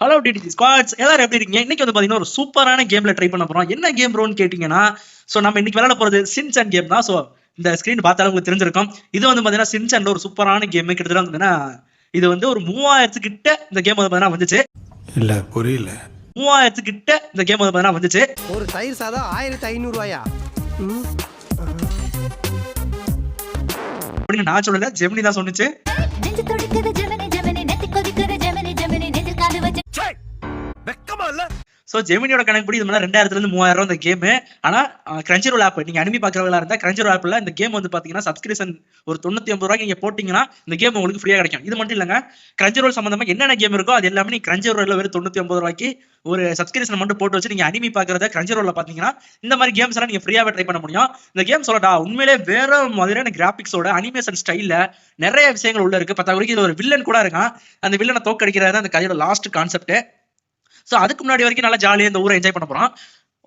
Hello DDG squads எல்லாரும் எப்படி இருக்கீங்க? இன்னைக்கு வந்து பாத்தீங்கன்னா ஒரு சூப்பரான கேம்ல ட்ரை பண்ண போறோம். என்ன கேம் ப்ரோன்னு கேட்டீங்கன்னா, சோ நம்ம இன்னைக்கு விளையாட போறது சின்சான் கேம் தான். சோ இந்த ஸ்கிரீன் பார்த்தாலும் உங்களுக்கு தெரிஞ்சிருக்கும். இது வந்து பாத்தீங்கன்னா சின்சான்ல ஒரு சூப்பரான கேம். கிட்டத்தட்ட வந்து இது வந்து ஒரு 3000 கிட்ட இந்த கேம் வந்து பாத்தீங்கன்னா வந்துச்சு. இல்ல புரியல. 3000 கிட்ட இந்த கேம் வந்து பாத்தீங்கன்னா வந்துச்சு. ஒரு தயிர் சாதம் 1500 ரூபாயா? அப்படின்னு நான் சொல்லல, ஜெமினி தான் சொன்னுச்சு. சோ ஜெமினியோட கணக்குப்படி இது மாதிரி 2000 இருந்து 3000 இந்த கேம். ஆனா கிரன்ச்சிரோல் ஆப் நீங்க அனிமி பாக்குறவங்களா இருந்தா கிரன்ச்சிரோல் ஆப்ல இந்த கேம் வந்து பாத்தீங்கன்னா சப்ஸ்கிரிப்ஷன் ஒரு 99 ரூபாய்க்கு நீங்க போட்டீங்கன்னா இந்த கேம் உங்களுக்கு ஃப்ரீயா கிடைக்கும். இது மட்டும் இல்லங்க, கிரன்ச்சிரோல் சம்பந்தமா என்னென்ன கேம் இருக்கோ அது எல்லாமே நீங்க கிரன்ச்சிரோல்ல வெறும் 99 ரூபாய்க்கு ஒரு சப்ஸ்கிரிப்ஷன் மட்டும் போட்டு வச்சு நீங்க அனிமி பாக்குறத கிரன்ச்சிரோல்ல பாத்தீங்கன்னா இந்த மாதிரி கேம்ஸ் எல்லாம் நீங்க ஃப்ரீயாவே ட்ரை பண்ண முடியும். இந்த கேம் சொல்லட்டா உண்மையிலே வேற மாதிரியான கிராபிக்ஸோட அனிமேஷன் ஸ்டைல்ல நிறைய விஷயங்கள் உள்ள இருக்கு. பத்தாவதுக்கு இது ஒரு வில்லன் கூட இருக்கான். அந்த வில்லனை தோக்கடிக்கிறது அந்த கதையோட லாஸ்ட் கான்செப்ட். சோ அதுக்கு முன்னாடி வரைக்கும் நல்லா ஜாலியா இந்த ஊரை என்ஜாய் பண்ண போறோம்.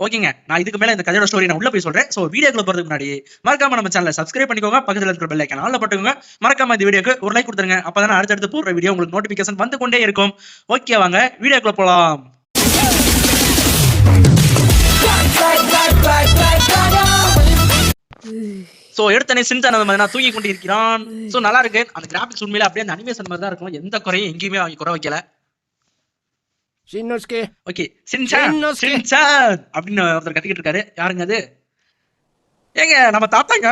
ஓகேங்க, நான் இதுக்கு மேல இந்த கதையோட ஸ்டோரி நான் உள்ள போய் சொல்றேன். சோ வீடியோக்குள்ள போறதுக்கு முன்னாடி மறக்காம நம்ம சேனலை சப்ஸ்கிரைப் பண்ணிக்கோங்க, பக்கத்துல இருக்கிற பெல் ஐகான் ஆல்ல போட்டுக்கோங்க. மறக்காம இந்த வீடியோக்கு ஒரு லைக் கொடுத்துருங்க. அப்பதான் அடுத்தடுத்து போடுற வீடியோ உங்களுக்கு நோட்டிபிகேஷன் வந்து கொண்டே இருக்கும். ஓகே, வாங்க வீடியோக்குள்ள போலாம். சோ எடுத்தனே சின்சான் வந்து தூங்கி கொண்டு இருக்கிறான். சோ நல்லா இருக்கு. அந்த கிராபிக்ஸ் உண்மையில அப்படியே அந்த அனிமேஷன் மாதிரி தான் இருக்கும். எந்த குறையும் எங்கேயுமே அவங்க குறை வைக்கல. ஓகே, சின்சான் அப்படின்னு ஒருத்தர் கத்திக்கிட்டு இருக்காரு. யாருங்க அது? ஏங்க நம்ம தாத்தாங்க.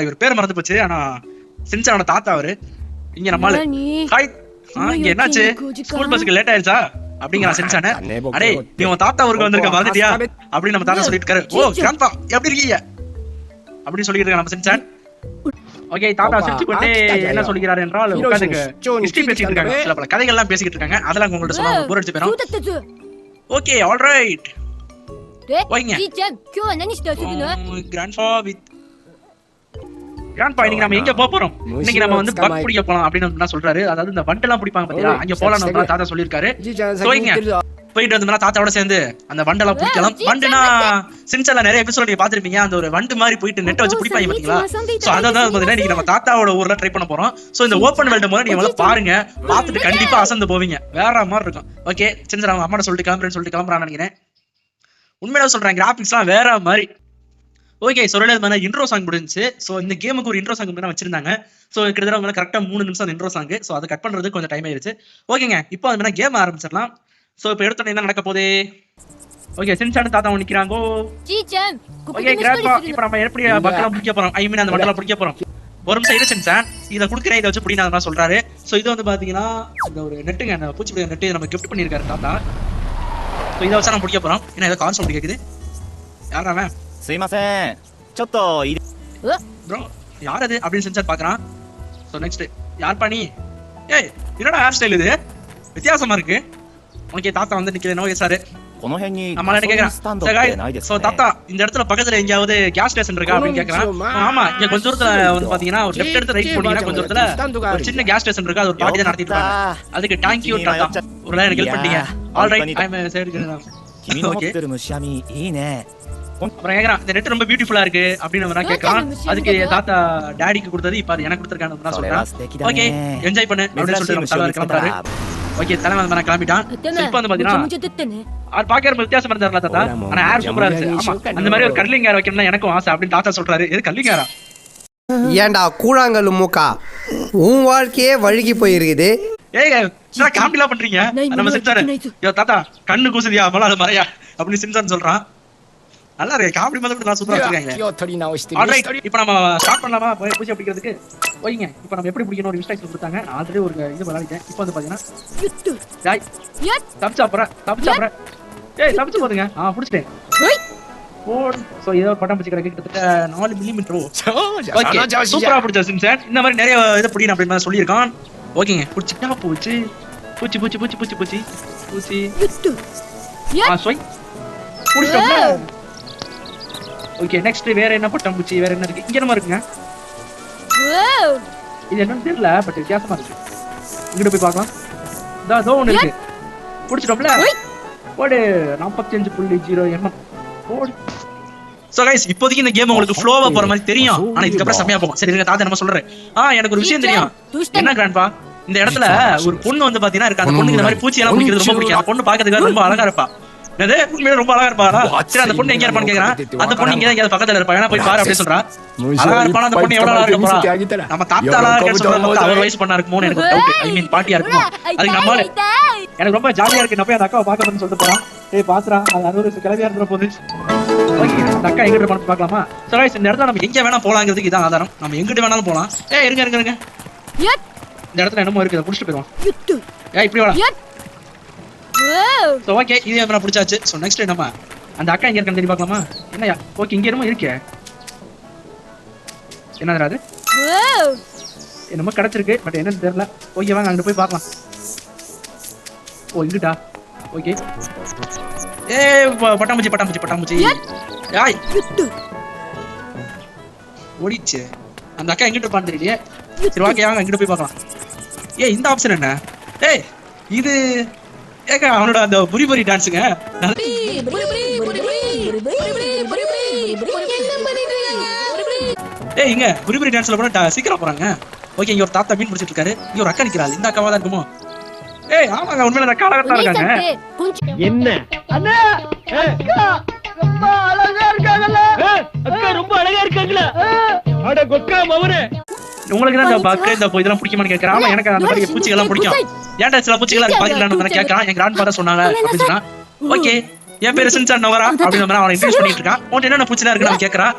இவர் பேர் மறந்து போச்சு. ஆனா சின்சானோட தாத்தா அவரு. இங்க நம்மால இங்க என்னாச்சு? ஸ்கூல் பஸ்ஸுக்கு லேட் ஆயிடுச்சா அப்படிங்கிறான் சின்சான. அடே நீ உன் தாத்தா ஊருக்கு வந்திருக்க மறந்துட்டியா அப்படின்னு நம்ம தாத்தா சொல்லிட்டு இருக்காரு. ஓ கிராண்ட்பா எப்படி இருக்கீங்க அப்படின்னு சொல்லிட்டு இருக்காங்க நம்ம சின்சான். ஓகே, தாத்தா சிரிச்சு கொண்டே என்ன சொல்கிறார் என்றால் உட்கார்ந்து ஹிஸ்டரி பேசிட்டு இருக்காங்க. சில பல கதைகள் எல்லாம் பேசிட்டு இருக்காங்க. அதெல்லாம் உங்கள்ட்ட சொன்னா போர் அடிச்சு போயிடும். Okay, alright. ஓகேங்க கிராண்ட்பா வித் கிராண்ட்பா இன்னைக்கு நம்ம எங்க போறோம்? இன்னைக்கு நம்ம வந்து பக் பிடிக்க போலாம் அப்படின்னு சொல்றாரு. அதாவது இந்த வண்டு எல்லாம் பிடிப்பாங்க பாத்தீங்களா, அங்க போலாம் தாத்தா சொல்லிருக்காரு. போயிட்டு வந்தோம்னா தாத்தாவோட சேர்ந்து அந்த வண்டெல்லாம் பிடிக்கலாம். வண்டுனா சின்சான்ல நிறைய எபிசோட் நீங்க பாத்திருப்பீங்க. அந்த ஒரு வண்டு மாதிரி போயிட்டு நெட் வச்சு பிடிப்பாங்க பாத்தீங்களா. சோ அதான் பாத்தீங்கன்னா இன்னைக்கு நம்ம தாத்தாவோட ஊர்ல ட்ரை பண்ண போறோம். சோ இந்த ஓப்பன் வேர்ல்ட் போது நீங்க பாருங்க, பாத்துட்டு கண்டிப்பா அசந்து போவீங்க. வேற மாதிரி இருக்கும். ஓகே, சின்சான் அவங்க அம்மாட்ட சொல்லிட்டு கிளம்புறான்னு நினைக்கிறேன். உண்மையில சொல்றேன், கிராபிக்ஸ் எல்லாம் வேற மாதிரி. ஓகே, சொல்லல இன்ட்ரோ சாங் முடிஞ்சு. சோ இந்த கேமுக்கு ஒரு இன்ட்ரோ சாங் வச்சிருந்தாங்க. சோ கிட்டத்தட்ட அவங்க கரெக்டா 3 நிமிஷம் இன்ட்ரோ சாங். சோ அதை கட் பண்றது கொஞ்சம் டைம் ஆயிருச்சு. ஓகேங்க, இப்போ அது கேம் ஆரம்பிச்சிடலாம். சோ இப்போ எடுத்தோட என்ன நடக்க போகுது? ஓகே, சின்சான் தாத்தா நிக்கிறாங்க. ஓகே கிராண்ட்பா, இப்போ நம்ம எப்படி பக்கெல்லாம் பிடிக்க போறோம்? ஐ மீன் அந்த வண்டெல்லாம் பிடிக்க போறோம். ஒரு நிமிஷம் இரு சின்சான், இதை குடுக்குறேன், இதை வச்சு பிடினா சொல்றாரு. சோ இது வந்து பாத்தீங்கன்னா இந்த ஒரு நெட்டுங்க, அந்த பூச்சிப்பிடி நெட்டு நம்ம கிஃப்ட் பண்ணிருக்காரு தாத்தா. சோ இதை வச்சு நம்ம பிடிக்க போறோம். என்ன ஏதோ கான்செப்ட் கேக்குது? யாரா அவன்? ப்ரோ யார் அது அப்படின்னு சின்சான் பாக்குறான். சோ நெக்ஸ்ட் யார் பண்ணி? ஏய் என்னடா ஹேர் ஸ்டைல் இது வித்தியாசமா இருக்கு. ஓகே, தாத்தா வந்து நிக்கிறேன். நோ சார் நம்ம என்ன கேக்குறான்? சோ தாத்தா இந்த இடத்துல பக்கத்துல எங்கயாவது கேஸ் ஸ்டேஷன் இருக்கா அப்படின்னு கேக்குறான். ஆமா, இங்க கொஞ்ச தூரத்துல வந்து பாத்தீங்கன்னா ஒரு லெஃப்ட் எடுத்து ரைட் போனீங்கன்னா கொஞ்ச தூரத்துல ஒரு சின்ன கேஸ் ஸ்டேஷன் இருக்கு. அது ஒரு பாட்டி தான் நடத்திட்டு இருக்காங்க. அதுக்கு தேங்க் யூ தாத்தா, ஒரு எனக்கு ஹெல்ப் பண்ணிட்டீங்க. ஆல்ரைட், ஐ அம் சைடு. ஓகே, அப்புறம் கேக்குறான் இந்த நெட் ரொம்ப பியூட்டிஃபுல்லா இருக்கு அப்படின்னு நான் கேக்குறான். அதுக்கு தாத்தா டாடிக்கு கொடுத்தது இப்ப அது எனக்கு கொடுத்திருக்கான்னு சொல்றான். ஓகே என்ஜாய் பண்ணு அப்படின்னு சொல்லிட்டு தலைவர் கிளம்புறாரு. ஓகே, தலைவன் நான் கிளம்பிட்டான். இப்போ வந்து பாத்தீங்கன்னா அவர் பாக்குற வித்தியாசம் இருந்தாருல தாத்தா, ஆனா ஹேர் சூப்பரா இருக்கு. ஆமா, அந்த மாதிரி ஒரு கர்லிங் ஹேர் வைக்கணும்னு எனக்கும் ஆசை அப்படின்னு தாத்தா சொல்றாரு. எது கர்லிங் ஹேரா? ஏண்டா கூழாங்கல் மூக்கா, உன் வாழ்க்கையே வழுகி போயிருக்குது. ஏய் என்ன காமெடிலாம் பண்றீங்க? நம்ம சின்சான் யோ தாத்தா கண்ணு கூசுதியா மலால மறையா அப்படின்னு சின்சான் சொல்றான். நல்லா இருக்கு, காமெடி மாதிரி நான் சூப்பரா வச்சிருக்காங்க. ஆல்ரைட், இப்போ நம்ம ஸ்டார்ட் பண்ணலாமா பூச்சி பிடிக்கிறதுக்கு? ஓகேங்க, இப்போ நம்ம எப்படி பிடிக்கணும் ஒரு இன்ஸ்ட்ரக்ஷன் கொடுத்தாங்க. நான் ஆல்ரெடி ஒரு இது விளையாடிட்டேன். இப்போ வந்து பாத்தீங்கன்னா தப்பிச்சு ஏய் தப்பிச்சு போதுங்க. பிடிச்சிட்டேன். சோ ஏதோ பட்டம் பிடிச்சி கிடக்கு. கிட்டத்தட்ட 4 மில்லிமீட்டர். ஓகே, சூப்பரா பிடிச்ச சின்சான். இந்த மாதிரி நிறைய இதை பிடிக்கணும் அப்படின்னு சொல்லியிருக்கான். ஓகேங்க, பிடிச்சிட்டா பூச்சி பூச்சி பூச்சி பூச்சி பூச்சி பூச்சி பூச்சி பிடிச்சிட்டோம்ல. ஓகே, நெக்ஸ்ட் வேற என்ன பட்டாம்பூச்சி வேற என்ன இருக்கு? இங்க என்னமா இருக்குங்க? இது என்னன்னு தெரியல, பட் வித்தியாசமா இருக்கு. இங்கிட்ட போய் பார்க்கலாம். இதோ ஒண்ணு இருக்கு. புடிச்சிட்டோம்ல. ஓடு 45.0 mm. ஓடு. சோ गाइस, இப்போதைக்கு இந்த கேம் உங்களுக்கு ஃப்ளோவா போற மாதிரி தெரியும். ஆனா இதுக்கு அப்புறம் செமையா போகும். சரி இருங்க தாத்தா நம்ம சொல்றேன். எனக்கு ஒரு விஷயம் தெரியும். என்ன கிராண்ட்பா? இந்த இடத்துல ஒரு பொண்ணு வந்து பாத்தீங்கன்னா இருக்கு. அந்த பொண்ணுக்கு இந்த மாதிரி பூச்சி எல்லாம் பிடிக்கிறது ரொம்ப பிடிக்கும். அந்த பொண்ணு பாக்கிறதுக்கு ரொம்ப அழகா இருப்பா. என்னது உண்மையிலே ரொம்ப அழகா இருப்பாளா? சரி அந்த பொண்ணு எங்க இருப்பான்னு கேக்குறான். அந்த பொண்ணு இங்க எங்கயாவது பக்கத்துல இருப்பா. ஏன்னா போய் பாரு அப்படின்னு சொல்றா. அழகா இருப்பானா அந்த பொண்ணு? எவ்வளவு அழகா இருப்பா? நம்ம தாத்தா அழகா இருக்குன்னு சொல்றது அவர் வயசு பண்ணா இருக்குமோன்னு எனக்கு டவுட். ஐ மீன் பாட்டியா இருக்குமோ? அதுக்கு நம்மால எனக்கு ரொம்ப ஜாலியா இருக்கு. நான் போய் அந்த அக்காவை பாக்கணும்னு சொல்லிட்டு போறான். ஏய் பாத்துறா அது 60 வயசு கிளவியா இருக்கிற போது. ஓகே அந்த அக்கா எங்கிட்ட இருப்பான்னு பாக்கலாமா? சோ गाइस இந்த இடத்துல நம்ம எங்க வேணா போலாங்கிறதுக்கு இதான் ஆதாரம். நம்ம எங்கிட்ட வேணாலும் போலாம். ஏய் இருங்க இருங்க இருங்க. இந்த இடத்துல என்னமோ இருக்கு. அதை புடிச்சிட்டு போயிடுவோம். ஏய் இப்படி வாடா. சோ ஓகே இது என்ன பிடிச்சாச்சு. சோ நெக்ஸ்ட் நம்ம அந்த அக்கா எங்க இருக்கான்னு தேடி பார்க்கலாமா? என்னயா ஓகே இங்க என்னமோ இருக்கே. என்னடா அது? என்னமோ கிடைச்சிருக்கு பட் என்னன்னு தெரியல. ஓகே வாங்க அங்க போய் பார்க்கலாம். ஓ இங்கடா. ஓகே ஏய் பட்டாம்பூச்சி பட்டாம்பூச்சி பட்டாம்பூச்சி. ஏய் ஓடிச்சு. அந்த அக்கா எங்கிட்ட இருப்பான்னு தெரியலையே. சரி ஓகே வாங்க அங்கிட்டு போய் பார்க்கலாம். ஏய் இந்த ஆப்ஷன் என்ன? ஏய் இது ஏக்கா அவனோட அந்த புரி டான்ஸுங்க. ஏய் இங்க புரி டான்ஸ்ல போனா சீக்கிரம் போறாங்க. ஓகே இங்க ஒரு தாத்தா மீன் பிடிச்சிட்டு இருக்காரு. இங்க ஒரு அக்கா நிக்கிறாள். இந்த அக்காவா தான் இருக்குமோ? ஏய் ஆமாங்க உண்மையில அக்கா அழகா தான் இருக்காங்க. என்ன அண்ணா அக்கா ரொம்ப அழகா இருக்காங்கல. அக்கா ரொம்ப அழகா இருக்காங்கல. அட கொக்கா மவனே உங்களுக்கு தான் இந்த பக்க இந்த இதெல்லாம் பிடிக்குமான்னு கேக்குறான். ஆமா எனக்கு அந்த மாதிரி பூச்சிகள் எல்லாம் பிடிக்கும். ஏன்டா சில பூச்சிகள் இருக்கு பாக்கலாம்னு கேக்குறான். என் கிராண்ட் ஃபாதர் சொன்னாங்க அப்படி சொன்னா. ஓகே என் பேரு சின்சான் நவரா அப்படின்னு அவன் இன்ட்ரோ듀ஸ் பண்ணிட்டு இருக்கான். உன்கிட்ட என்னென்ன பூச்சிலாம் இருக்கு நான் கேக்குறான்.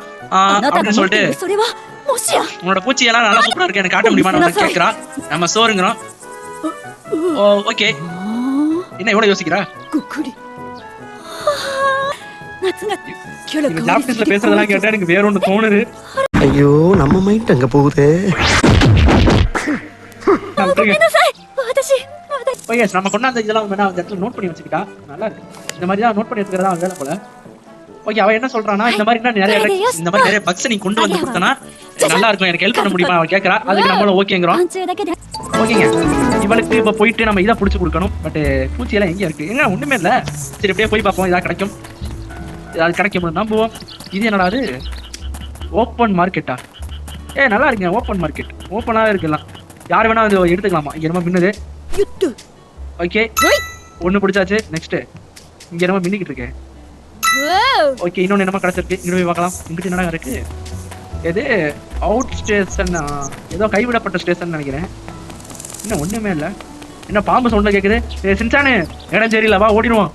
அப்படின்னு சொல்லிட்டு உன்னோட பூச்சி எல்லாம் நல்லா சூப்பரா இருக்கு எனக்கு காட்ட முடியுமான்னு கேக்குறான். நம்ம சோறுங்கிறோம். ஓகே என்ன எவ்வளவு யோசிக்கிறா? ஜாப்பனீஸ்ல பேசுறதெல்லாம் கேட்டா எனக்கு வேற ஒண்ணு தோணுது. ஐயோ நம்ம மைண்ட் அங்க போகுது. நம்ம கொண்டாந்த இதெல்லாம் வேணா அந்த இடத்துல நோட் பண்ணி வச்சுக்கிட்டா நல்லா இருக்கு. இந்த மாதிரி தான் நோட் பண்ணி வச்சுக்கிறதா வேலை போல. ஓகே அவன் என்ன சொல்றானா இந்த மாதிரி நிறைய பக்ஸ் நீ கொண்டு வந்து கொடுத்தனா நல்லா இருக்கும் எனக்கு ஹெல்ப் பண்ண முடியுமா அவன் கேக்குறா. அதுக்கு நம்மள ஓகேங்கிறோம். ஓகேங்க இவளுக்கு இப்ப போயிட்டு நம்ம இதை புடிச்சு கொடுக்கணும். பட் பூச்சி எல்லாம் எங்க இருக்கு? எங்க ஒண்ணுமே இல்ல. சரி அப்படியே போய் பார்ப்போம். இதா கிடைக்கும் ஏதாவது கிடைக்கும் நம்புவோம். இது என்னடா அது? ஓப்பன் மார்க்கெட்டா? நல்லா இருக்குங்க ஓப்பன் மார்க்கெட். ஓப்பனாக இருக்கலாம். யார் வேணா அது எடுத்துக்கலாமா? இங்க என்னமோ மின்னுது. ஓகே ஒண்ணு பிடிச்சாச்சு. நெக்ஸ்ட் இங்க என்னமோ மின்னிக்கிட்டு இருக்கேன். ஓகே இன்னொன்னு என்னமோ கிடைச்சிருக்கு. இங்க போய் பார்க்கலாம். இங்கிட்ட என்னடா இருக்கு? எது அவுட் ஸ்டேஷன் ஏதோ கைவிடப்பட்ட ஸ்டேஷன் நினைக்கிறேன். இன்னும் ஒண்ணுமே இல்ல. என்ன பாம்பு சவுண்ட்ல கேக்குது? சின்சானு இடம் சரியில்ல வா ஓடிடுவோம்.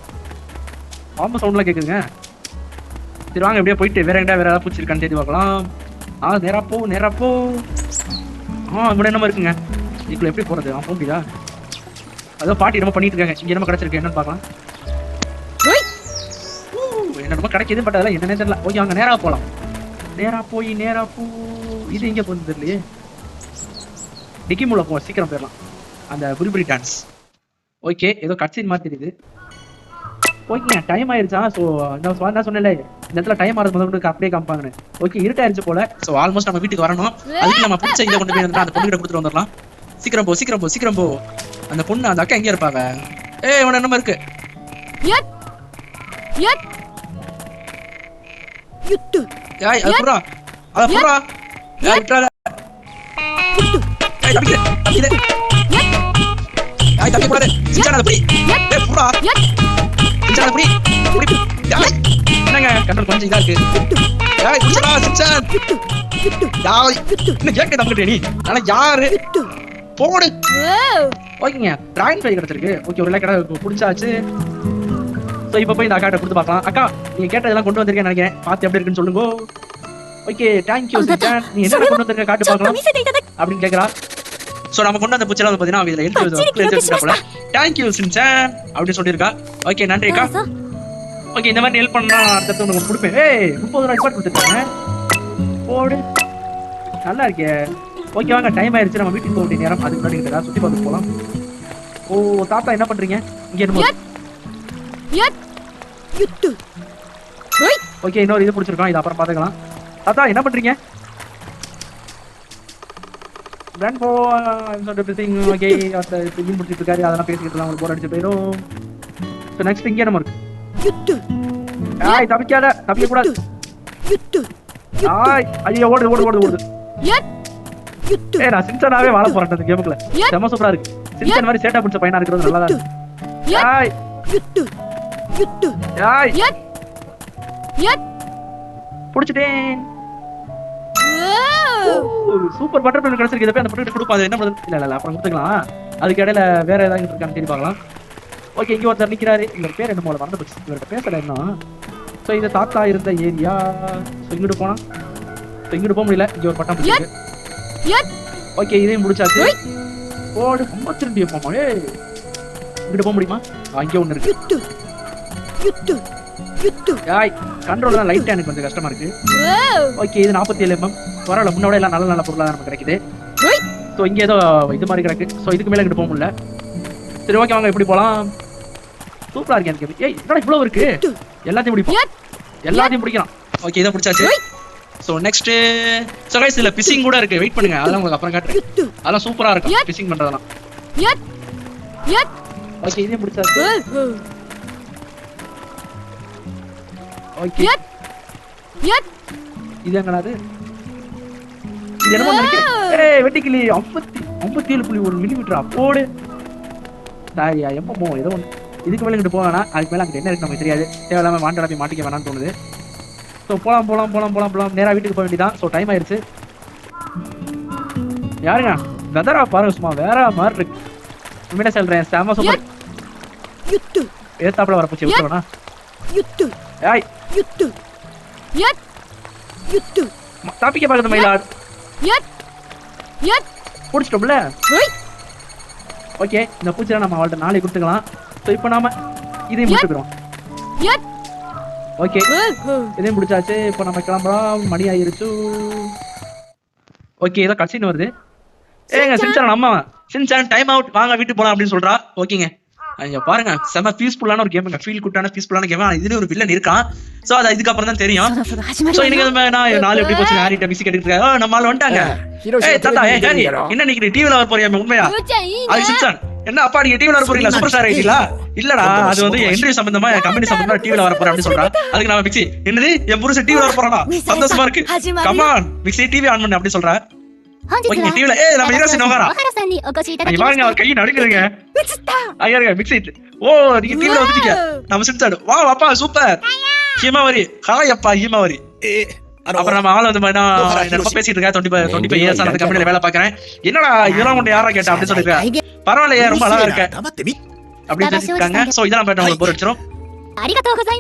பாம்பு சவுண்ட்ல கேக்குதுங்க. சரி வாங்க எப்படியே போயிட்டு வேற ஏதாவது பூச்சி இருக்கான்னு தேடி பார்க்கலாம். நேரா போ நேரா போ. இவ்வளோ என்னமா இருக்குங்க. இதுக்குள்ள எப்படி போறது? போகுதா? அதோ பாட்டி என்னமோ பண்ணிட்டு இருக்காங்க. இங்க என்னமோ கிடைச்சிருக்கு என்னன்னு பார்க்கலாம். என்னமோ கிடைக்குது பட் அதெல்லாம் என்னன்னே தெரியல. ஓகே அங்க நேரா போலாம். நேரா போ. இது எங்க போகுது தெரியலையே. டிக்கி மூல போ சீக்கிரம் போயிடலாம். அந்த புரி டான்ஸ். ஓகே ஏதோ கட்சின் மாதிரி தெரியுது. ஓகேங்க டைம் ஆயிருச்சா? ஸோ நான் சொன்னேன்ல இந்த இடத்துல டைம் ஆகிறது முதல்ல அப்படியே காமிப்பாங்கன்னு. ஓகே இருட்டாயிருச்சு போல. ஸோ ஆல்மோஸ்ட் நம்ம வீட்டுக்கு வரணும். அதுக்கு நம்ம பிடிச்ச இதை கொண்டு போய் அந்த பொண்ணுகிட்ட கொடுத்துட்டு வந்துடலாம். சீக்கிரம் போ. அந்த பொண்ணு அந்த அக்கா எங்க இருப்பாங்க? இவன என்னமா இருக்கு? என்னங்க கண்ட்ரோல் கொஞ்சம் இதா இருக்கு. நீ யாரு போடு. ஓகேங்க டிராகன் ஃப்ளை கிடைச்சிருக்கு. ஓகே ஒரு கடை பிடிச்சாச்சு. ஸோ இப்போ போய் இந்த அக்காட்ட கொடுத்து பார்க்கலாம். அக்கா நீங்க கேட்டதெல்லாம் கொண்டு வந்திருக்கேன்னு நினைக்கிறேன். பார்த்து எப்படி இருக்குன்னு சொல்லுங்க. Okay thank you Shinchan. நீ என்ன கொண்டு வந்திருக்க காட்டு பார்க்கலாம் அப்படின்னு கேட்கறா. ஸோ நம்ம கொண்டு வந்த பூச்செல்லாம் பார்த்தீங்கன்னா இதில் எழுதி தேங்க்யூ சின்சான் அப்படின்னு சொல்லியிருக்கா. ஓகே நன்றி அக்கா. ஓகே இந்த மாதிரி ஹெல்ப் பண்ணா அடுத்த உனக்கு கொடுப்பேன். 30 ரூபாய் கொடுத்துருக்காங்க. போடு நல்லா இருக்கே. ஓகே வாங்க டைம் ஆயிருச்சு. நம்ம வீட்டுக்கு போக வேண்டிய நேரம். அதுக்கு முன்னாடி கிட்ட சுற்றி பார்த்து போகலாம். தாத்தா என்ன பண்றீங்க இங்க? என்னமோ ஓகே இன்னொரு இது பிடிச்சிருக்கோம். இது அப்புறம் பார்த்துக்கலாம். தாத்தா என்ன பண்றீங்க? ஓகே மீன் பிடிச்சிட்டு இருக்காரு. அதெல்லாம் பேசிக்கிட்டு இருக்கலாம். உங்களுக்கு போர் அடிச்சு போயிடும். ஸோ நெக்ஸ்ட் இங்கே நம்ம இருக்கு. தப்பிக்காத தப்பிக்க கூடாது. ஐயோ ஓடுது. ஏய் நான் சின்சானாவே வாழ போறேன் இந்த கேமுக்குள்ள. செம சூப்பரா இருக்கு. சின்சான் மாதிரி சேட்டா புடிச்ச பையனா இருக்குறது நல்லா தான் இருக்கு. ஏய் ஏய் புடிச்சிட்டேன். சூப்பர் பட்டர்ஃப்ளை கிடைச்சிருக்கு. இத போய் அந்த ப்ராடக்ட் கொடுப்பா. அது என்ன பண்ணுது? இல்ல அப்புறம் கொடுத்துக்கலாம். அதுக்கு இடையில வேற ஏதாவது இருக்கான்னு தேடி பார்க்கலாம். ஓகே இங்க ஒருத்தர் நிக்கிறாரு. இவர் பேர் என்ன மறந்து போச்சு. இவர்கிட்ட பேசல இன்னும். சோ இந்த தாத்தா இருந்த ஏரியா. சோ இங்கிட்டு போனா. சோ இங்கிட்டு போக முடியல. இங்க ஒரு பட்டம் பிடிச்சிருக்கு. ஓகே இதையும் முடிச்சாச்சு. ஓடு 52 போமா. ஏய் இங்கிட்டு போக முடியுமா? அங்க ஒண்ணு இருக்கு. ஏய் கண்ட்ரோல் தான் லைட்டா எனக்கு கொஞ்சம் கஷ்டமா இருக்கு. ஓகே இது 47 mm. பரவாயில்ல முன்னோட எல்லாம் நல்ல நல்ல பொருளா நமக்கு கிடைக்குது. சோ இங்க ஏதோ இது மாதிரி கிடக்கு. சோ இதுக்கு மேல இங்கிட்டு போக முடியல. சரி ஓகே வாங்க எப்படி போலாம். சூப்பரா இருக்கு எனக்கு. ஏய் என்னடா இவ்வளவு இருக்கு. எல்லாத்தையும் முடிப்போம். எல்லாத்தையும் முடிக்கலாம். ஓகே இத முடிச்சாச்சு. சோ நெக்ஸ்ட் சோ गाइस இதுல பிசிங் கூட இருக்கு. வெயிட் பண்ணுங்க. அதெல்லாம் உங்களுக்கு அப்புறம் காட்டுறேன். அதெல்லாம் சூப்பரா இருக்கும் பிசிங் பண்றதெல்லாம். ஓகே இதையும் முடிச்சாச்சு. ஓகே இது என்னது? இது என்ன இருக்கு? ஏய் வெட்டிக்கிளி 57.1 மில்லிமீட்டர் அப்போடு தாயா எப்பமோ ஏதோ ஒன்று. இதுக்கு மேலே இங்கிட்டு போவேனா? அதுக்கு மேலே அங்கே என்ன இருக்கு நமக்கு தெரியாது. தேவையில்லாம மாண்டா போய் மாட்டிக்க வேணாம்னு தோணுது. ஸோ போலாம் நேராக வீட்டுக்கு போக வேண்டியதான். ஸோ டைம் ஆயிடுச்சு. யாருங்க வெதரா பாருங்க சும்மா வேற மாதிரி இருக்கு. உண்மையில சொல்றேன் செம சூப்பர். ஏத்தாப்புல வர போச்சு விட்டுறோனா? ஏய் தாப்பிக்க பாக்குது மயிலாட். புடிச்சிட்டோம்ல. ஓகே இந்த பூச்சியை நம்ம அவள்கிட்ட நாளைக்கு கொடுத்துக்கலாம். ஸோ இப்போ நாம இதையும் முடிச்சுக்கிறோம். ஓகே இதையும் முடிச்சாச்சு. இப்போ நம்ம கிளம்புறோம். மணி ஆயிருச்சு. ஓகே ஏதோ கட்சின்னு வருது. ஏங்க சின்சான் அம்மா சின்சான் டைம் அவுட் வாங்க வீட்டுக்கு போலாம் அப்படின்னு சொல்றா. ஓகேங்க ஐயா பாருங்க செம பீஸ்ஃபுல்லான ஒரு கேம். ஃபீல் குட்டான பீஸ்ஃபுல்லான கேம். இதுல ஒரு வில்லன் இருக்கான். சோ அது இதுக்கு அப்புறம் தான் தெரியும். சோ இன்னைக்கு நான் நாலு எப்படி போச்சு ஹாரிட்ட பிசி கேட்டிட்டு இருக்கேன். நம்ம ஆள் வந்துட்டாங்க. ஏய் தாத்தா ஏய் ஹாரி என்ன நீங்க டிவில வர போறியா? உண்மையா? அது சின்சான் என்ன அப்பா நீங்க டிவில வர போறீங்களா? Super star idea? இல்லடா அது வந்து இன்டர்வியூ சம்பந்தமா கம்பெனி சம்பந்தமா டிவில வர போறேன் அப்படி சொல்றா. அதுக்கு நான் பிக்சி என்னது என் புருஷன் டிவில வர போறானா? சந்தோஷமா இருக்கு. Come on Pixy TV on பண்ணு அப்படி சொல்றா. ஓகே டிவில ஏய் நம்ம ஹீரோஸ் நோகாரா. ஐயா பாருங்க அவர் கை நடுங்குதுங்க. ஐயாங்க பிக்சி ஓ நீங்க டிவில வந்துட்டீங்க. நம்ம சின்சான் வா அப்பா சூப்பர். ஹிமாவரி ஹாய் அப்பா ஹிமாவரி. அப்புறம் நம்ம ஆள் வந்து என்ன பேசிட்டு இருக்கா. 25 இயர்ஸ் அந்த கம்பெனில வேலை பாக்குறேன். என்னடா இதெல்லாம் உன்னை யாரா கேட்டா அப்படி சொல்லிருக்கேன். பரவாயில்லையே ரொம்ப அழகா இருக்க அப்படி பேசிருக்காங்க. சோ இதெல்லாம் போயிட்டு உங்களுக்கு போர் அடிச்சிரும்.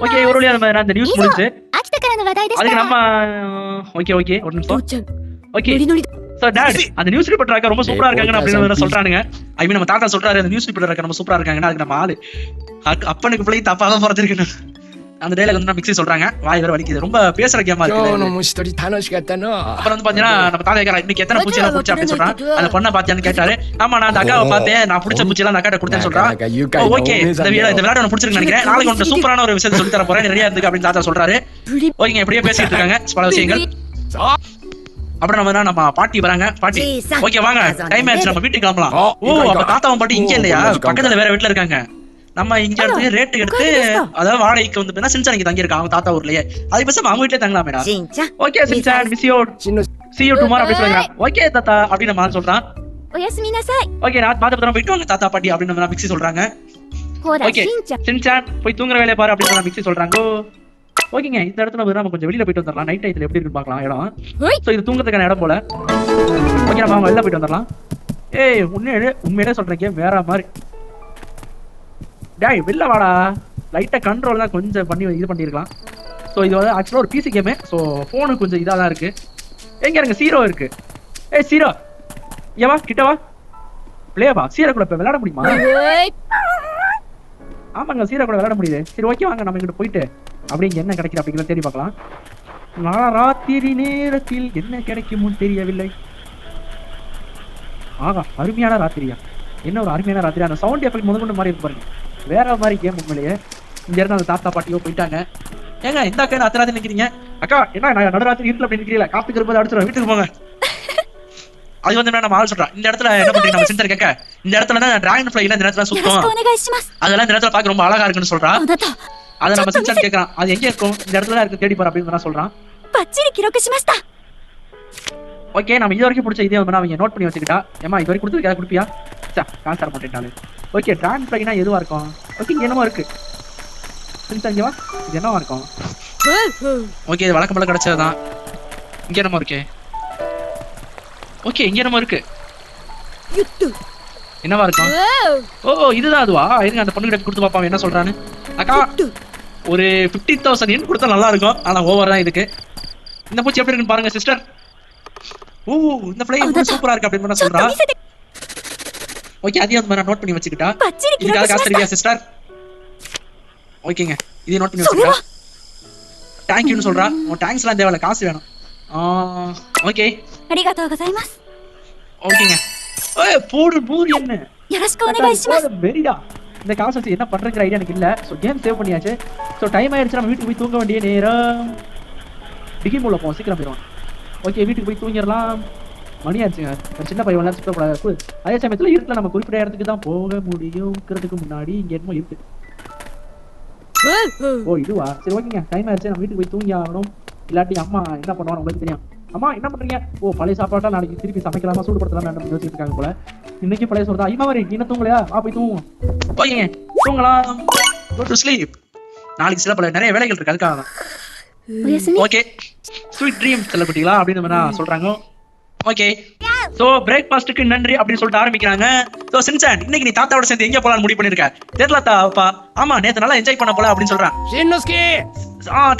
ஓகே ஒரு வழியா நம்ம அந்த நியூஸ் முடிஞ்சு அதுக்கு நம்ம ஓகே ஒரு நிமிஷம். ஓகே சோ டாட் அந்த நியூஸ் ரிப்போர்ட்டர் அக்கா ரொம்ப சூப்பரா இருக்காங்க அப்படின்னு சொல்றானுங்க. ஐ மீன் நம்ம தாத்தா சொல்றாரு அந்த நியூஸ் ரிப்போர்ட்டர் அக்கா ரொம்ப சூப்பரா இருக்காங்கன்னா அதுக்கு நம்ம ஆளு அப்பனுக்கு பிள்ளை தப்பாக பிறந்திருக்கு. அந்த டேல வந்து மிக்ஸி சொல்றாங்க. வாய் வேற வலிக்குது. ரொம்ப பேசுற கேமா இருக்கு. அப்புறம் வந்து பாத்தீங்கன்னா நம்ம தாத்தா கேக்குறா இன்னைக்கு எத்தனை பூச்சி எல்லாம் புடிச்சா அப்படின்னு சொல்றான். அந்த பொண்ணை பாத்தியான்னு கேட்டாரு. ஆமா நான் அந்த அக்காவை பார்த்தேன். நான் புடிச்ச பூச்சி எல்லாம் அந்த அக்காட்ட கொடுத்தேன்னு சொல்றான். ஓகே இந்த விளையாட்டு உனக்கு பிடிச்சிருக்கு நினைக்கிறேன். நாளைக்கு உனக்கு சூப்பரான ஒரு விஷயத்தை சொல்லி தர போறேன். நிறைய இருக்கு அப்படின்னு தாத்தா சொல்றாரு. ஓகேங்க எப்படியே பேசிட்டு இருக்காங்க பல விஷயங்கள். அப்புறம் நம்ம பாட்டி வராங்க. பாட்டி ஓகே வாங்க டைம் ஆயிடுச்சு நம்ம வீட்டுக்கு கிளம்பலாம். ஓ அப்ப தாத்தாவும் பாட்டி இங்க இல்லையா? பக்கத்துல வேற வீட்டுல இருக்காங்க. நம்ம இங்க எடுத்து ரேட் எடுத்து அதாவது வாடகைக்கு வந்து சின்சான் தங்கி இருக்கான் அவங்க தாத்தா ஊர்லயே. அது பேசாம அவங்க வீட்டுல தங்கலாமேடா. Okay Shinchan miss you see you tomorrow அப்படி சொல்றாங்க. ஓகே தாத்தா அப்படி நம்ம சொல்றான். ஓகே நான் பாத்து போயிட்டு வாங்க தாத்தா பாட்டி அப்படி நம்ம மிக்ஸி சொல்றாங்க. ஓகே சின்சான் போய் தூங்குற வேலைய பாரு அப்படி நம்ம மிக்ஸி சொல்றாங்க. ஓகேங்க இந்த இடத்துல நம்ம கொஞ்சம் வெளியில போயிட்டு வந்துடலாம். நைட் டைத்துல எப்படி இருக்குன்னு பார்க்கலாம் இடம். சோ இது தூங்குறதுக்கான இடம் போல. ஓகே நம்ம வெளியில போயிட்டு வந்துடலாம். ஏய் உண்மையிலே சொல்றேன் வேற மாதிரி. டேய் வெளில வாடா. லைட்டா கண்ட்ரோல் தான் கொஞ்சம் பண்ணி இது பண்ணிருக்கலாம். சோ இது வந்து ஆக்சுவலா ஒரு பிசி கேம். சோ போன் கொஞ்சம் இதா தான் இருக்கு. எங்க இருங்க சீரோ இருக்கு. ஏய் சீரோ இங்க வா கிட்ட வா. பிளேவா சீரோ கூட விளையாட முடியுமா? ஆமாங்க சீரோ கூட விளையாட முடியுது. சரி ஓகே வாங்க நம்ம இங்கிட்ட போயிட்டு அப்படிங்க என்ன கிடைக்குது அப்படிங்கிறத தேடி பார்க்கலாம். ராத்திரி நேரத்தில் என்ன கிடைக்குமோ தெரியவில்லை. ஆகா அருமையான ராத்திரியா. என்ன ஒரு அருமையான ராத்திரி. அந்த சவுண்ட் எஃபெக்ட் முதல்கொண்டு மாதிரி இருக்கு பாருங்க. வேற மாதிரி கேம் உண்மையிலேயே. இங்க இருந்து அந்த தாத்தா பாட்டியோ போயிட்டாங்க. ஏங்க இந்த அக்கா அத்தராத்திரி நிக்கிறீங்க. அக்கா என்ன நடுராத்திரி இருட்டுல அப்படி நிக்கிறீங்களா? காத்துக்கு இருப்பது அடுத்து வீட்டுக்கு போங்க. அது வந்து நம்ம ஆள் சொல்றான். இந்த இடத்துல என்ன பண்றீங்க நம்ம சின்சான் கேட்க. இந்த இடத்துல டிராகன் ஃப்ளை இந்த இடத்துல சுத்தம் அதெல்லாம் இந்த இடத்துல பாக்க ரொம்ப அழகா இருக்குன்னு சொல்றான். அதை நம்ம சின்சான் கேட்கறான். அது எங்க இருக்கும்? இந்த இடத்துல இருக்கு தேடி பாரு அப்படின்னு சொல்றான். ஓகே நம்ம இது வரைக்கும் பிடிச்ச இதே வந்து அவங்க நோட் பண்ணி வச்சுக்கிட்டா. ஏமா இது வரைக்கும் கொடுத்துருக்கா கொடுப்பியா? காசு தர மாட்டேன்டாலே. ஓகே டிரான் ஃப்ளைனா எதுவா இருக்கும்? ஓகே இங்க என்னமா இருக்கு? இங்கவா இது என்னவா இருக்கும்? ஓகே இது வழக்கம் போல கிடைச்சதுதான். இங்க என்னமா இருக்கு? ஓகே இங்க என்னமா இருக்கு? என்னவா இருக்கும்? ஓ இதுதான் அதுவா? இருங்க அந்த பொண்ணுகிட்ட கொடுத்து பாப்போம் என்ன சொல்றான்னு. அக்கா ஒரு 50,000 yen கொடுத்தா நல்லா இருக்கும். ஆனா ஓவர் தான் இதுக்கு. இந்த பூச்சி எப்படி இருக்குன்னு பாருங்க சிஸ்டர். ஓ இந்த ஃப்ளை சூப்பரா இருக்கு அப்படின்னு சொல்றா. ஓகே அதையும் நான் நோட் பண்ணி வச்சுக்கிட்டா. இதுக்காக காசு தருவியா சிஸ்டர்? ஓகேங்க இதையும் நோட் பண்ணி வச்சுக்கிட்டா. தேங்க்யூன்னு சொல்றா. உன் தேங்க்ஸ்லாம் தேவையில்ல, காசு வேணும். ஓகே ஓகேங்க. போடு பூரி என்ன வெரிடா. இந்த காசு வச்சு என்ன பண்றங்கிற ஐடியா எனக்கு இல்ல. ஸோ கேம் சேவ் பண்ணியாச்சு. ஸோ டைம் ஆயிடுச்சு, நம்ம வீட்டுக்கு போய் தூங்க வேண்டிய நேரம். டிகிம் உள்ள போவோம், சீக்கிரம் போயிடுவோம். ஓகே வீட்டுக்கு போய் தூங்கிடலாம். மணி ஆச்சுங்க, ஒரு சின்ன பையன் விளையாட சுற்றக்கூடாது. அதே சமயத்தில் இருக்குல்ல நம்ம குறிப்பிட்ட இடத்துக்கு தான் போக முடியும்ங்கிறதுக்கு முன்னாடி இங்கே என்னமோ இருக்கு. ஓ இதுவா? சரி ஓகேங்க டைம் ஆயிடுச்சு, நம்ம வீட்டுக்கு போய் தூங்கி ஆகணும். இல்லாட்டி அம்மா என்ன பண்ணுவாங்க உங்களுக்கு தெரியும். அம்மா என்ன பண்றீங்க? ஓ பழைய சாப்பாட்டா நாளைக்கு திருப்பி சமைக்கலாமா சூடுபடுத்தலாமா யோசிச்சுட்டு இருக்காங்க போல. இன்னைக்கு பழைய சொல்றா ஐமா வரி நீ என்ன தூங்கலையா? போய் தூங்குவோம். ஓகேங்க தூங்கலாம். Go to sleep. நாளைக்கு சில பல நிறைய வேலைகள் இருக்கு அதுக்காக தான். ஓகே ஸ்வீட் ட்ரீம் செல்லப்பட்டீங்களா அப்படின்னு சொல்றாங்க. ஓகே சோ பிரேக்ஃபாஸ்ட்க்கு நன்றி அப்படின்னு சொல்லிட்டு ஆரம்பிக்கிறாங்க. சோ சின்சான் இன்னைக்கு நீ தாத்தாவோட சேர்ந்து எங்க போலாம்னு முடிவு பண்ணிருக்க? தெரியல தாப்பா. ஆமா நேத்து நல்லா என்ஜாய் பண்ண போல அப்படின்னு சொல்றான்.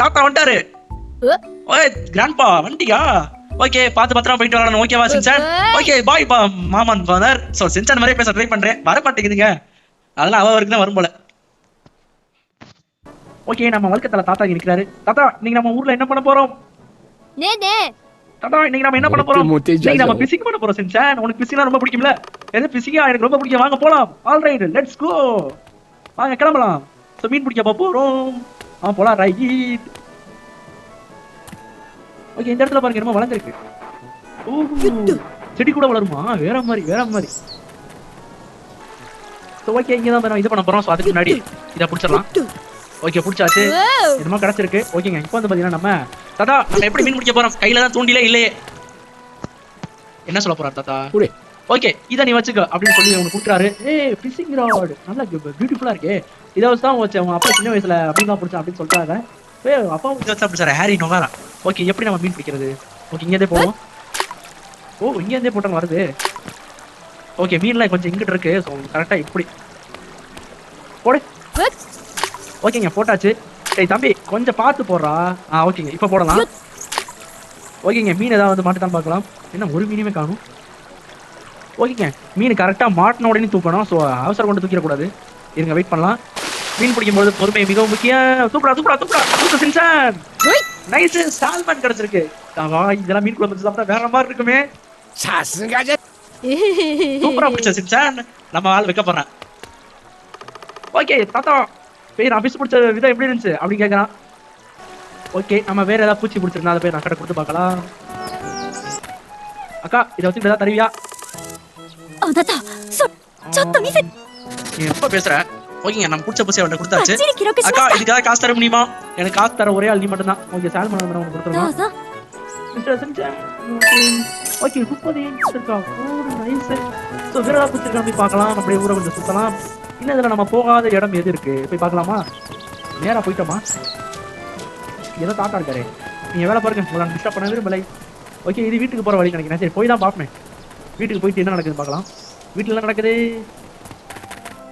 தாத்தா வந்துட்டாரு. ஓய் கிராண்ட்பா வண்டியா? ஓகே பாத்து பத்திரமா போயிட்டு வரணும். ஓகேவா சின்சான்? ஓகே பாய் பா மாமன் ஃபாதர். சோ சின்சான் மாதிரி பேச ட்ரை பண்றேன், வர மாட்டேங்குதுங்க. அதெல்லாம் அவருக்கு தான் வரும் போல. ஓகே நம்ம வழக்கத்துல தாத்தா இங்க நிக்கிறாரு. தாத்தா இன்னைக்கு நம்ம ஊர்ல என்ன பண்ண போறோம்? தாத்தா இன்னைக்கு நம்ம என்ன பண்ண போறோம்? இன்னைக்கு நம்ம பிசிங் பண்ண போறோம் சின்சான். உனக்கு பிசிங்னா ரொம்ப பிடிக்கும்ல? எது பிசிங்கா? எனக்கு ரொம்ப பிடிக்கும். வாங்க போலாம். All right let's go. வாங்க கிளம்பலாம். சோ மீன் பிடிக்க போறோம். போலாம் ரைட். ஓகே இந்த இடத்துல பாருங்க என்னமோ வளர்ந்துருக்கு. செடி கூட வளருமா? வேற மாதிரி வேற மாதிரி. சோ ஓகே இங்க தான் இது பண்ண போறோம். சோ அதுக்கு முன்னாடி இத புடிச்சிரலாம். ஓகே புடிச்சாச்சு. என்னமோ கிடைச்சிருக்கு. ஓகேங்க இப்போ வந்து பாத்தீங்கன்னா நம்ம தாத்தா நம்ம எப்படி மீன் பிடிக்க போறோம்? கையில தான் தூண்டிலே இல்லையே. என்ன சொல்ல போறாரு தாத்தா? ஓகே இத நீ வச்சுக்க அப்படின்னு சொல்லி அவனுக்கு கொடுக்குறாரு. ஃபிஷிங் ராட் நல்லா பியூட்டிஃபுல்லா இருக்கே. இத வச்சு தான் வச்சேன் அவங்க அப்பா சின்ன வயசுல அப்படிதான் பிடிச்சான் அப்படின்னு சொல்றாங்க. அப்பா வச்சா அப்படி சார் ஹாரி நோகாரா. ஓகே எப்படி நம்ம மீன் பிடிக்கிறது? ஓகே இங்கே போவோம். ஓ இங்கே இருந்தே போட்டாலும் வருது. ஓகே மீன்லாம் கொஞ்சம் இங்கிட்டு இருக்கு. ஸோ கரெக்டா இப்படி போடு. ஓகேங்க போட்டாச்சு. சரி தம்பி கொஞ்சம் பார்த்து போடுறா. ஓகேங்க இப்போ போடலாம். ஓகேங்க மீன் ஏதாவது வந்து மாட்டுதான் பார்க்கலாம். என்ன ஒரு மீனுமே காணும். ஓகேங்க மீன் கரெக்டாக மாட்டின உடனே தூக்கணும். ஸோ அவசரம் கொண்டு தூக்கிடக்கூடாது. இருங்க வெயிட் பண்ணலாம். மீன் பிடிக்கும்போது பொறுமை மிகவும் முக்கியம். சூப்பரா சூப்பரா சூப்பரா சின்சான். நைஸ் சால்மன் கிடைச்சிருக்கு. இதெல்லாம் மீன் குழம்பு சாப்பிட்டா வேற மாதிரி இருக்குமே. சூப்பரா பிடிச்ச சின்சான். நம்ம ஆள் வைக்க போறேன். ஓகே தாத்தா போய் நான் ஃபிஷ் பிடிச்ச விதம் எப்படி இருந்துச்சு அப்படின்னு கேட்கறான். ஓகே நம்ம வேற ஏதாவது பூச்சி பிடிச்சிருந்தா அதை போய் நான் கடை கொடுத்து பார்க்கலாம். அக்கா இதை வச்சு ஏதாவது தருவியா? நீ எப்ப பேசுற? ஓகேங்க நம்ம பிடிச்ச பூச்சி அவன் கொடுத்தாச்சு. அக்கா இதுக்காக காசு தர முடியுமா? எனக்கு காசு தர ஒரே ஆள் நீ மட்டும் தான். ஓகே சால்மன் உனக்கு கொடுத்துருவோம். ஓகே 30 இருக்கா. நைஸ். ஸோ வேற ஏதாவது பிடிச்சிருக்கா போய் பார்க்கலாம். அப்படியே ஊரை கொஞ்சம் சுத்தலாம். இன்னும் இதில் நம்ம போகாத இடம் எது இருக்கு போய் பார்க்கலாமா? நேராக போயிட்டோமா? ஏதோ தாத்தா இருக்காரு. நீங்கள் வேலை பாருங்க, உங்களை டிஸ்டர்ப் பண்ண விரும்பலை. ஓகே இது வீட்டுக்கு போகிற வழி நினைக்கிறேன். சரி போய் தான் பார்ப்பேன். வீட்டுக்கு போயிட்டு என்ன நடக்குதுன்னு பார்க்கலாம். வீட்டில் என்ன நடக்குது?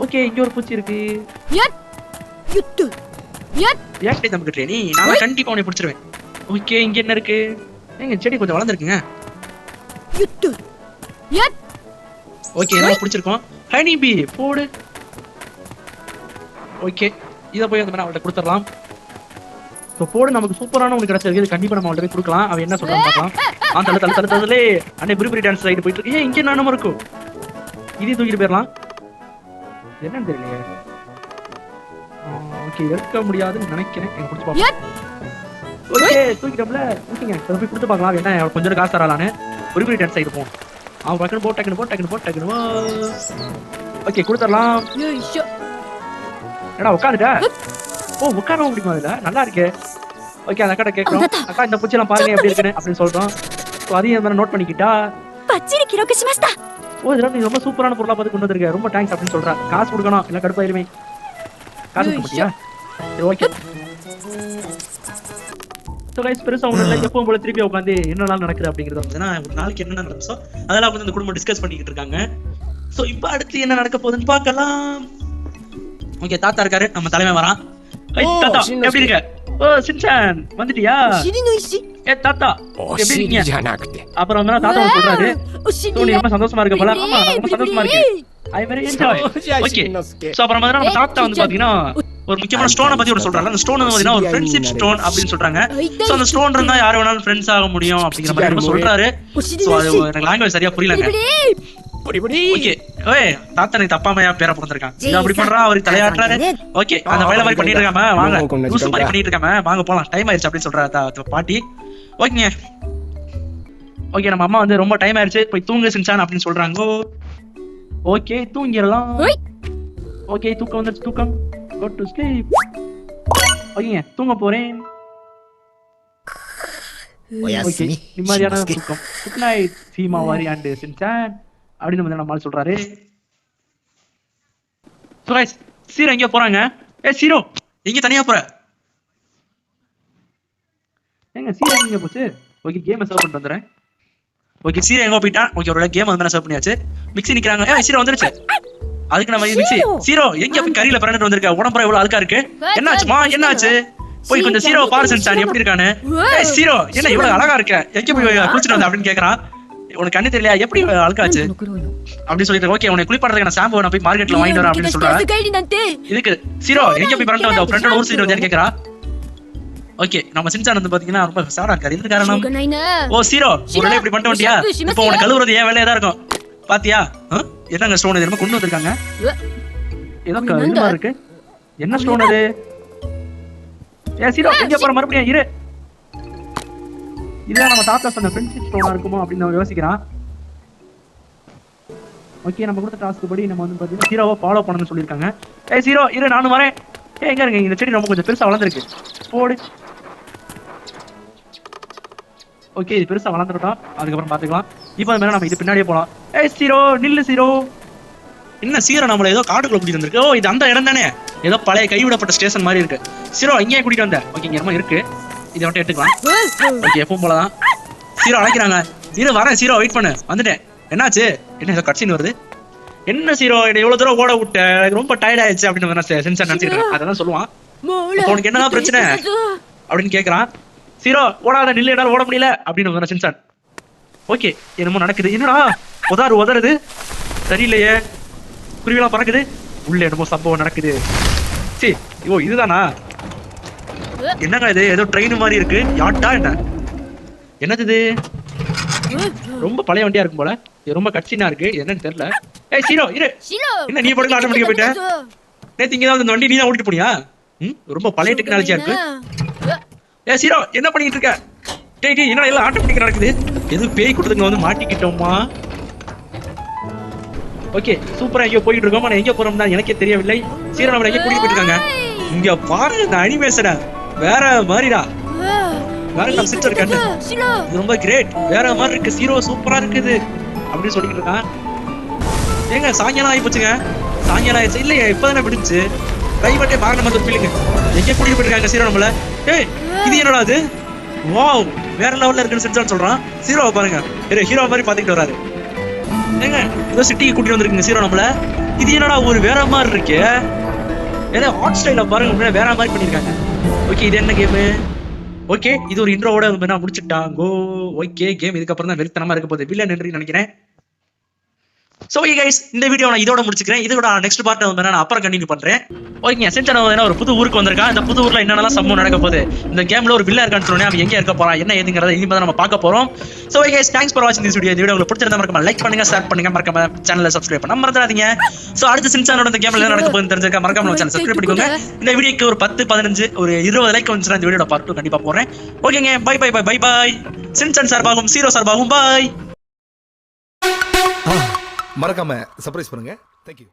ஓகே இங்கே ஒரு பூச்சி இருக்கு. ஏன் நமக்கு ட்ரெயினி நான் கண்டிப்பாக உன்னை பிடிச்சிருவேன். ஓகே இங்கே என்ன இருக்கு? எங்க செடி கொஞ்சம் வளர்ந்துருக்குங்க. ஓகே என்ன பிடிச்சிருக்கோம்? ஹனி பீ போடு. ஓகே இதை போய் அந்த மாதிரி அவள்கிட்ட கொடுத்துடலாம். ஸோ போடு நமக்கு சூப்பரான ஒன்று கிடைச்சிருக்கு. இது கண்டிப்பாக நம்ம அவள்கிட்ட போய் கொடுக்கலாம். அவன் என்ன சொல்றான்னு பார்க்கலாம். தள்ளு அண்ணே பிரிபிரி டான்ஸ் ரைடு போயிட்டு இருக்கு. இங்கே என்னமோ இருக்கும். இதையும் தூக்கிட்டு போயிடலாம். என்னன்னு தெரியலையே. ஓகே எடுக்க முடியாதுன்னு நினைக்கிறேன். எனக்கு கொடுத்து பார்ப்போம். ஓகே தூக்கிட்டோம்ல. ஓகேங்க போய் கொடுத்து பார்க்கலாம். என்ன கொஞ்சம் காசு தராலான்னு பிரிபிரி டான்ஸ் ரைடு போவோம். அவன் டக்குனு போ. ஓகே கொடுத்துடலாம். ஏடா உட்காந்துட்டா? ஓ உட்கார முடியுமா? இதுல நல்லா இருக்கே. ஓகே அந்த அக்கா கேட்கறோம். அக்கா இந்த பூச்சியெல்லாம் பாருங்க எப்படி இருக்குன்னு அப்படின்னு சொல்றோம். சோ அதையும் நோட் பண்ணிக்கிட்டா バッチリ記録しました。 ஓ இதெல்லாம் நீ ரொம்ப சூப்பரான பொருளா பார்த்து கொண்டு வந்திருக்க, ரொம்ப தேங்க்ஸ் அப்படின்னு சொல்றா. காசு கொடுக்கணும் இல்ல கடுப்பாயிருமே. காசு கொடுக்க மாட்டியா? சரி ஓகே. ஸோ கைஸ் பெருசா ஒன்றும் இல்லை, எப்பவும் போல திருப்பி உட்காந்து என்னெல்லாம் நடக்குது அப்படிங்கிறது வந்து ஒரு நாளைக்கு என்னென்ன நடந்துச்சோ அதெல்லாம் வந்து இந்த குடும்பம் டிஸ்கஸ் பண்ணிக்கிட்டு இருக்காங்க. ஸோ இப்போ அடுத்து என்ன நடக்க போகுதுன்னு பார்க்கலாம். ஓகே தாத்தா இருக்காரு, நம்ம தலைமை வரான். தாத்தா எப்படி இருக்க? ஓ சின்சான் வந்துட்டியா? お尻の石。 ஏ தாத்தா お எப்படி 尻 இருக்கீங்க? じゃなくて அப்புறம் வந்து தாத்தா சொல்றாரு お尻 சோ நீ ரொம்ப சந்தோஷமா இருக்க போல. ஆமா நான் ரொம்ப சந்தோஷமா இருக்கேன். I very enjoy. Okay so அப்புறம் வந்து நம்ம தாத்தா வந்து பாத்தீங்கன்னா ஒரு முக்கியமான ஸ்டோனை பத்தி ஒரு சொல்றாங்க. அந்த ஸ்டோன் வந்து பாத்தீங்கன்னா ஒரு ஃப்ரெண்ட்ஷிப் ஸ்டோன் அப்படின்னு சொல்றாங்க. சோ அந்த ஸ்டோன் இருந்தா யார் வேணாலும் ஃப்ரெண்ட்ஸ் ஆக முடியும் அப்படிங்கிற மாதிரி நம்ம சொல்றாரு. சோ அது எனக்கு லாங்குவேஜ் சரியா புரியலங்க. ブリブリ ஓகே ஓய் தாத்தா எனக்கு தப்பாமையா பேரை போட்டுருக்கான். இது அப்படி பண்றா அவருக்கு தலையாட்டுறாரு. ஓகே அந்த வயல மாதிரி பண்ணிட்டு இருக்காம வாங்க லூசு மாதிரி பண்ணிட்டு இருக்காம வாங்க போலாம் டைம் ஆயிருச்சு அப்படின்னு சொல்றாரு பாட்டி. ஓகேங்க ஓகே நம்ம அம்மா வந்து ரொம்ப டைம் ஆயிருச்சு போய் தூங்கு சின்சான் அப்படின்னு சொல்றாங்க. ஓகே தூங்கிடலாம். ஓகே தூக்கம் வந்துருச்சு, தூக்கம் go to sleep. ஓகேங்க தூங்க போறேன். おや ஓகே すみ நிம்மதியான தூக்கம். குட் நைட் சீமாவாரி அண்ட் சின்சான் அப்படின்னு வந்து நம்மால் சொல்றாரு. ஸோ கைஸ் சீரோ எங்கேயோ போறாங்க. ஏ சீரோ எங்க தனியா போற? ஏங்க சீரோ எங்க போச்சு? ஓகே கேம் சர்வ் பண்ணிட்டு வந்துறேன். ஓகே சீரோ எங்க போயிட்டான்? ஓகே ஒரு கேம் வந்து சர்வ் பண்ணியாச்சு. மிக்ஸி நிக்கிறாங்க. ஏ சீரோ வந்துருச்சு. அதுக்கு நம்ம மிக்ஸி சீரோ எங்க போய் கறியில பிறந்துட்டு வந்திருக்க? உடம்புற இவ்வளவு அழுக்கா இருக்கு. என்னாச்சுமா என்னாச்சு? போய் கொஞ்சம் சீரோ பாரு சின்சான் எப்படி இருக்கானு. ஏய் சீரோ என்ன இவ்வளவு அழகா இருக்க, எங்க போய் குளிச்சிட்டு வந்த அப்படின்னு கேக்குறான். உனக்கு கண்ணு தெரியலையா எப்படி அழுக்காச்சு அப்படின்னு சொல்லிட்டு ஓகே உனக்கு குளிப்பாடுறதுக்கு நான் ஷாம்பு நான் போய் மார்க்கெட்ல வாங்கிட்டு வரேன் அப்படின்னு சொல்றாரு. 帰りなんて。 இதுக்கு சீரோ எங்க போய் பிறந்து வந்த ஃப்ரெண்டோட ஊர் சீரோ வந்து கேக்குறா. ஓகே நம்ம சின்சான் வந்து பாத்தீங்கன்னா ரொம்ப சாடா இருக்காரு. இது しょ காரணம் うがないな。 ஓ சீரோ உடனே இப்படி பண்ணிட்டு வந்தியா? இப்போ உனக்கு கழுவுறது ஏன் வேலையா தான் இருக்கும் பாத்தியா? என்னங்க ஸ்டோன் இது கொண்டு வந்திருக்காங்க. ஏதோ இதுமா இருக்கு. என்ன ஸ்டோன் அது? ஏ சீரோ எங்க போற மறுபடியும் இரு. இதுதான் நம்ம தாத்தா சொன்ன ஃப்ரெண்ட்ஷிப் ஸ்டோனா இருக்குமோ அப்படின்னு நம்ம யோசிக்கிறான். ஓகே நம்ம கொடுத்த டாஸ்க் படி நம்ம வந்து பாத்தீங்கன்னா சீரோவை ஃபாலோ பண்ணணும்னு சொல்லியிருக்காங்க. ஏய் சீரோ இரு நானும் வரேன். எங்க இருங்க இந்த செடி ரொம்ப கொஞ்சம் பெருசா வளர்ந்துருக்கு. போடு. ஓகே இது பெருசா வளர்ந்துட்டோம், அதுக்கப்புறம் பாத்துக்கலாம். இப்போ மேல நம்ம இது பின்னாடியே போலாம். ஏய் சீரோ நில்லு சீரோ. என்ன சீரோ நம்மள ஏதோ காட்டுக்குள்ள கூட்டிட்டு வந்திருக்கு. ஓ இது அந்த இடம் தானே, ஏதோ பழைய கைவிடப்பட்ட ஸ்டேஷன் மாதிரி இருக்கு. சீரோ இங்கே கூட்டிட்டு வந்த. ஓகே இங்க இடமா இருக்கு, இதை மட்டும் எடுத்துக்கலாம். ஓகே எப்பவும் போலதான். சீரோ அழைக்கிறாங்க. இரு வரேன் சீரோ வெயிட் பண்ணு வந்துட்டேன். என்னாச்சு? என்ன ஏதோ கட்சின்னு வருது. என்ன சீரோ என்ன இவ்வளவு தூரம் ஓட விட்ட, எனக்கு ரொம்ப டயர்ட் ஆயிடுச்சு அப்படின்னு சென்சார் நினைச்சிருக்கேன். அதான் சொல்லுவான். உனக்கு என்னதான் பிரச்சனை அப்படின்னு கேட்கறான். சீரோ ஓடாத நில்லு, என்னால ஓட முடியல அப்படின்னு சென்சார். ஓகே என்னமோ நடக்குது. என்னடா உதறுது சரியில்லையே, குருவிலாம் பறக்குது, உள்ள என்னமோ சம்பவம் நடக்குது. சரி ஓ இதுதானா? என்னங்க இது ஏதோ ட்ரெயின் மாதிரி இருக்கு. யாட்டா என்ன என்னது இது? ரொம்ப பழைய வண்டியா இருக்கும் போல. இது ரொம்ப கட்சினா இருக்கு, என்னன்னு தெரியல. ஏய் சீரோ இரு. என்ன நீ படுக்க ஆட்டோமேட்டிக்கா போயிட்ட? நேத்து இங்க தான் இந்த வண்டி நீ தான் ஓட்டிட்டு போனியா? ரொம்ப பழைய டெக்னாலஜியா இருக்கு. ஏய் சீரோ என்ன பண்ணிட்டு இருக்க? டேய் டேய் என்ன எல்லாம் ஆட்டோமேட்டிக்கா நடக்குது? எது பேய் கூட்டத்துக்கு வந்து மாட்டிக்கிட்டோமா? ஓகே சூப்பரா எங்க போயிட்டு இருக்கோம். ஆனா எங்க போறோம்னா எனக்கே தெரியவில்லை. சீரோ நம்மள எங்க கூட்டிட்டு போயிட்டு இருக்காங்க. இங்க பாருங்க இந்த அனிமேஷனை வேற மாதிரிடா. வேற கன்சிஸ்டர் கண்ணு இது ரொம்ப கிரேட், வேற மாதிரி இருக்கு. சீரோ சூப்பரா இருக்குது அப்படின்னு சொல்லிட்டு இருக்கான். ஏங்க சாயங்காலம் ஆகி போச்சுங்க. சாயங்காலம் ஆயிடுச்சு இல்லையா? இப்பதானே விடுச்சு. கைவட்டே பாருங்க மாதிரி ஃபீலிங். எங்க கூட்டிட்டு போயிட்டு இருக்காங்க சீரோ நம்மள. ஏய் இது என்னடா அது? வாவ் வேற லெவல்ல இருக்குன்னு சென்சார் சொல்றான். சீரோவை பாருங்க ஹீரோ மாதிரி பாத்துக்கிட்டு வராரு. ஏங்க ஏதோ சிட்டிக்கு கூட்டிட்டு வந்திருக்குங்க சீரோ நம்மள. இது என்னடா ஒரு வேற மாதிரி இருக்கு. ஏதோ ஹாட் ஸ்டைல பாருங்க வேற மாதிரி பண்ணிருக்காங்க. ஓகே இது என்ன கேமு? ஓகே இது ஒரு இன்ட்ரோவோட முடிச்சுட்டாங்கோ. ஓகே கேம் இதுக்கப்புறம் தான் வெறித்தனமா இருக்க போகுது. வில்லன் என்று நினைக்கிறேன். சோ ஓகே கைஸ் இந்த வீடியோ நான் இதோட முடிச்சுக்கிறேன். இதோட நெக்ஸ்ட் பார்ட் வந்து நான் அப்புறம் கண்டினியூ பண்றேன். ஓகே சென்சார் வந்து ஒரு புது ஊருக்கு வந்திருக்கான். இந்த புது ஊர்ல என்னென்னலாம் சம்பவம் நடக்க போகுது, இந்த கேம்ல ஒரு வில்லன் இருக்கான்னு சொன்னேன், அவன் எங்க இருக்க போறான் என்ன ஏதுங்கிறத இனிமே தான் நம்ம பார்க்க போறோம். So okay guys thanks for வாட்சிங் திஸ் வீடியோ. இந்த வீடியோ உங்களுக்கு பிடிச்சிருந்தா மறக்காம லைக் பண்ணுங்க, ஷேர் பண்ணுங்க, மறக்காம சேனலை சப்ஸ்கிரைப் பண்ண மறந்துடாதீங்க. சோ அடுத்த சென்சாரோட இந்த கேம்ல என்ன நடக்க போகுதுன்னு தெரிஞ்சிருக்கா மறக்காம நம்ம சேனலை சப்ஸ்கிரைப் பண்ணிக்கோங்க. இந்த வீடியோக்கு ஒரு 10 15 ஒரு 20 லைக் வந்துச்சுன்னா இந்த வீடியோட பார்ட் 2 கண்டிப்பா போறேன். ஓகேங்க bye bye bye bye bye. சென்சார் சார்பாகவும் சீரோ சார்பாகவும் பை. மறக்காம சர்ப்ரைஸ் பண்ணுங்க. தேங்க்யூ.